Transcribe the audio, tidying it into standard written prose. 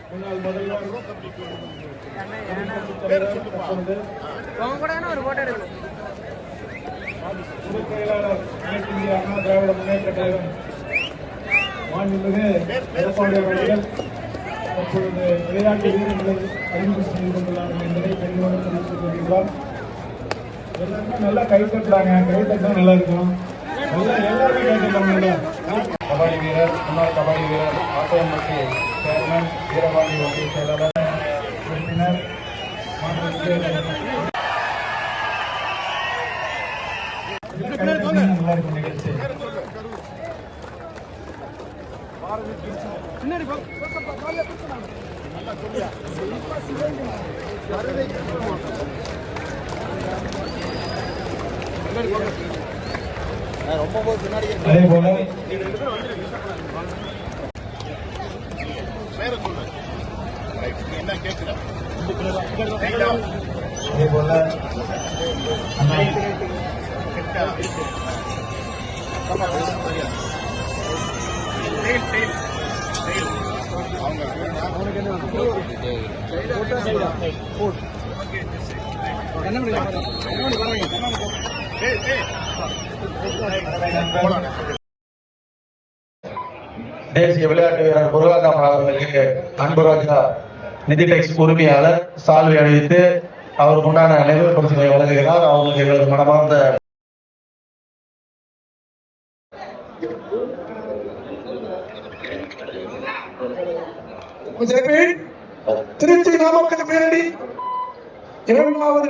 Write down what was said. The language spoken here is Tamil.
முன்னாள் முதல்வர் பொதுச் செயலாளர் அனைத்து இந்திய அண்ணா திராவிட முன்னேற்ற கழகம் மாண்புமிகு எடப்பாடி அவர்கள் தற்பொழுது விளையாட்டு வீரர்களை அறிமுகம் செய்து கொண்டுள்ளார்கள் என்பதை பெருமையோடு தெரிவித்துக் கொள்கின்றோம். எல்லாருமே நல்லா கை தட்டுறாங்க, கை தட்டா நல்லா இருக்கும். எல்லாருமே கை தட்டாங்க. கபாடி வீரர், முன்னாள் கபாடி வீரர், ஆட்டோமட்டி சேர்மன், வீரபாண்டி ஒன்றிய செயலாளர், உறுப்பினர் நிகழ்ச்சி அதே போல அதே போல தேசிய விளையாட்டு வீரர் முருகாதாமன் அவர்களுக்கு அன்புராஜா நிதிடெக்ஸ் உரிமையாளர் சால்வை அணிவித்து அவருக்கு உண்டான நினைவு பரிசுகளை வழங்குகிறார். அவர்களுக்கு எங்களது மனமார்ந்த திருச்சி நாமக்கல் பேரணி இரண்டாவது